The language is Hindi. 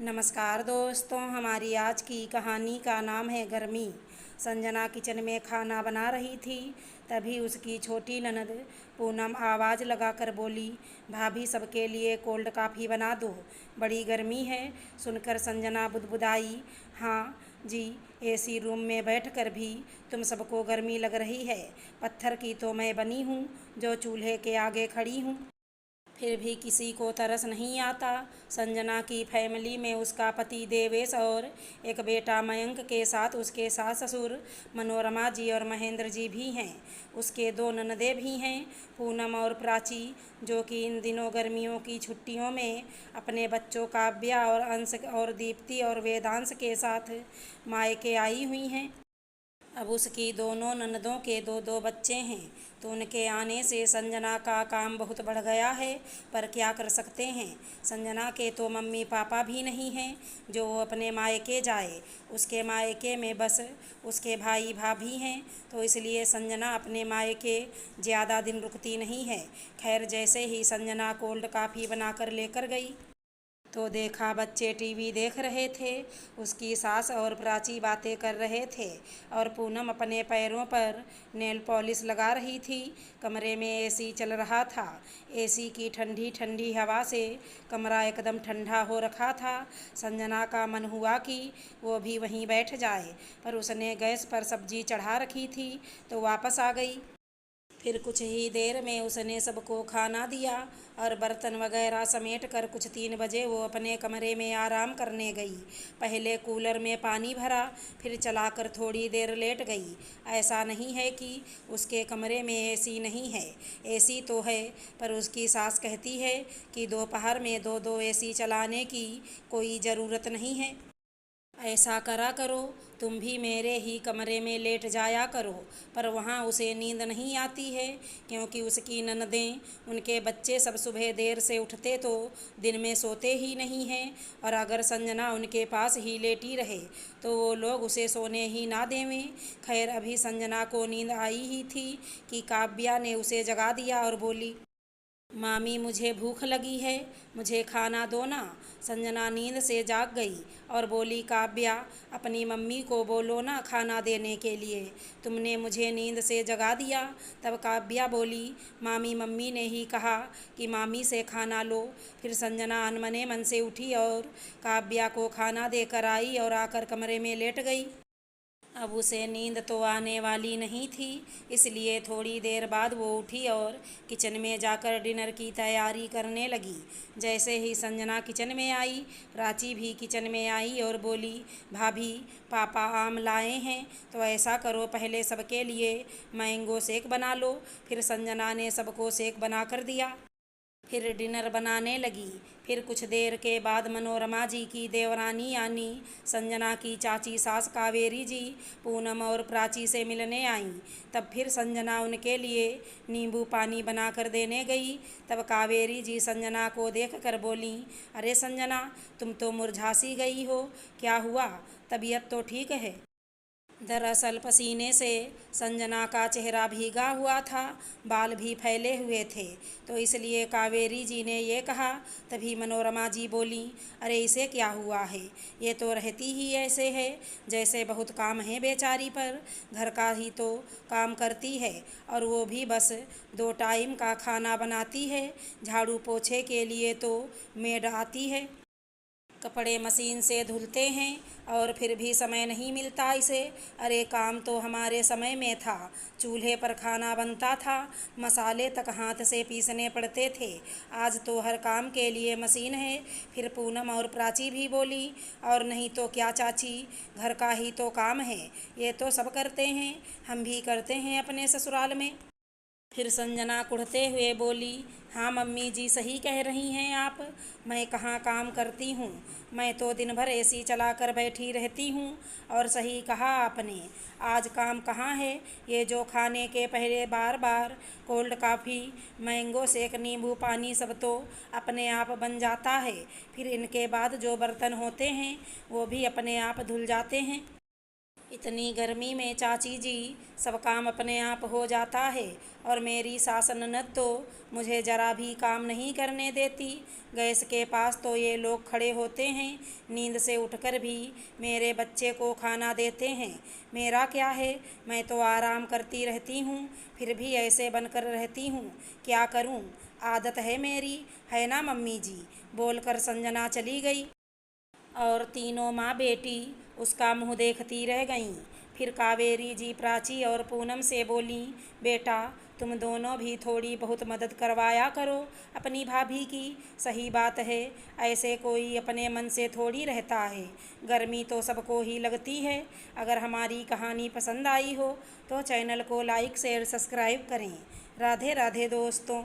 नमस्कार दोस्तों, हमारी आज की कहानी का नाम है गर्मी। संजना किचन में खाना बना रही थी। तभी उसकी छोटी ननद पूनम आवाज़ लगाकर बोली, भाभी सबके लिए कोल्ड कॉफ़ी बना दो, बड़ी गर्मी है। सुनकर संजना बुदबुदाई, हाँ जी, एसी रूम में बैठकर भी तुम सबको गर्मी लग रही है। पत्थर की तो मैं बनी हूँ जो चूल्हे के आगे खड़ी हूँ, फिर भी किसी को तरस नहीं आता। संजना की फैमिली में उसका पति देवेश और एक बेटा मयंक के साथ उसके सास ससुर मनोरमा जी और महेंद्र जी भी हैं। उसके दो ननदें भी हैं, पूनम और प्राची, जो कि इन दिनों गर्मियों की छुट्टियों में अपने बच्चों काव्या और अंश और दीप्ति और वेदांश के साथ मायके आई हुई हैं। अब उसकी दोनों ननदों के दो दो बच्चे हैं, तो उनके आने से संजना का काम बहुत बढ़ गया है। पर क्या कर सकते हैं, संजना के तो मम्मी पापा भी नहीं हैं जो वो अपने मायके जाए। उसके मायके में बस उसके भाई भाभी हैं, तो इसलिए संजना अपने मायके ज़्यादा दिन रुकती नहीं है। खैर, जैसे ही संजना कोल्ड कॉफ़ी बनाकर लेकर गई तो देखा बच्चे टीवी देख रहे थे, उसकी सास और प्राची बातें कर रहे थे और पूनम अपने पैरों पर नेल पॉलिश लगा रही थी। कमरे में एसी चल रहा था। एसी की ठंडी ठंडी हवा से कमरा एकदम ठंडा हो रखा था। संजना का मन हुआ कि वो भी वहीं बैठ जाए, पर उसने गैस पर सब्जी चढ़ा रखी थी तो वापस आ गई। फिर कुछ ही देर में उसने सबको खाना दिया और बर्तन वगैरह समेट कर कुछ 3 बजे वो अपने कमरे में आराम करने गई। पहले कूलर में पानी भरा, फिर चलाकर थोड़ी देर लेट गई। ऐसा नहीं है कि उसके कमरे में एसी नहीं है, एसी तो है, पर उसकी सास कहती है कि दोपहर में दो दो एसी चलाने की कोई ज़रूरत नहीं है। ऐसा करा करो, तुम भी मेरे ही कमरे में लेट जाया करो। पर वहाँ उसे नींद नहीं आती है, क्योंकि उसकी ननदें, उनके बच्चे सब सुबह देर से उठते तो दिन में सोते ही नहीं हैं, और अगर संजना उनके पास ही लेटी रहे तो वो लोग उसे सोने ही ना देवें। खैर, अभी संजना को नींद आई ही थी कि काव्या ने उसे जगा दिया और बोली, मामी मुझे भूख लगी है, मुझे खाना दो ना। संजना नींद से जाग गई और बोली, काव्या, अपनी मम्मी को बोलो ना खाना देने के लिए, तुमने मुझे नींद से जगा दिया। तब काव्या बोली, मामी, मम्मी ने ही कहा कि मामी से खाना लो। फिर संजना अनमने मन से उठी और काव्या को खाना देकर आई और आकर कमरे में लेट गई। अब उसे नींद तो आने वाली नहीं थी, इसलिए थोड़ी देर बाद वो उठी और किचन में जाकर डिनर की तैयारी करने लगी। जैसे ही संजना किचन में आई, प्राची भी किचन में आई और बोली, भाभी, पापा आम लाए हैं, तो ऐसा करो पहले सबके लिए मैंगो शेक बना लो। फिर संजना ने सबको शेक बना कर दिया। फिर डिनर बनाने लगी। फिर कुछ देर के बाद मनोरमा जी की देवरानी यानी संजना की चाची सास कावेरी जी पूनम और प्राची से मिलने आईं। तब फिर संजना उनके लिए नींबू पानी बनाकर देने गई। तब कावेरी जी संजना को देखकर बोलीं, अरे संजना, तुम तो मुरझा सी गई हो, क्या हुआ? तबीयत तो ठीक है? दरअसल पसीने से संजना का चेहरा भीगा हुआ था, बाल भी फैले हुए थे, तो इसलिए कावेरी जी ने ये कहा। तभी मनोरमा जी बोलीं, अरे इसे क्या हुआ है, ये तो रहती ही ऐसे है जैसे बहुत काम है बेचारी पर, घर का ही तो काम करती है, और वो भी बस 2 टाइम का खाना बनाती है, झाड़ू पोछे के लिए तो मेड आती है, कपड़े मशीन से धुलते हैं, और फिर भी समय नहीं मिलता इसे। अरे काम तो हमारे समय में था, चूल्हे पर खाना बनता था, मसाले तक हाथ से पीसने पड़ते थे, आज तो हर काम के लिए मशीन है। फिर पूनम और प्राची भी बोली, और नहीं तो क्या चाची, घर का ही तो काम है, ये तो सब करते हैं, हम भी करते हैं अपने ससुराल में। फिर संजना कुढ़ते हुए बोली, हाँ मम्मी जी, सही कह रही हैं आप, मैं कहाँ काम करती हूँ, मैं तो दिन भर एसी चलाकर बैठी रहती हूँ। और सही कहा आपने, आज काम कहाँ है, ये जो खाने के पहले बार बार कोल्ड कॉफ़ी, मैंगो शेक, नींबू पानी सब तो अपने आप बन जाता है, फिर इनके बाद जो बर्तन होते हैं वो भी अपने आप धुल जाते हैं। इतनी गर्मी में चाची जी सब काम अपने आप हो जाता है और मेरी सास ननद तो मुझे ज़रा भी काम नहीं करने देती। गैस के पास तो ये लोग खड़े होते हैं, नींद से उठकर भी मेरे बच्चे को खाना देते हैं। मेरा क्या है, मैं तो आराम करती रहती हूँ, फिर भी ऐसे बनकर रहती हूँ। क्या करूँ, आदत है मेरी, है ना मम्मी जी, बोलकर संजना चली गई और तीनों माँ बेटी उसका मुँह देखती रह गईं। फिर कावेरी जी प्राची और पूनम से बोलीं, बेटा तुम दोनों भी थोड़ी बहुत मदद करवाया करो अपनी भाभी की। सही बात है, ऐसे कोई अपने मन से थोड़ी रहता है, गर्मी तो सबको ही लगती है। अगर हमारी कहानी पसंद आई हो तो चैनल को लाइक शेयर सब्सक्राइब करें। राधे राधे दोस्तों।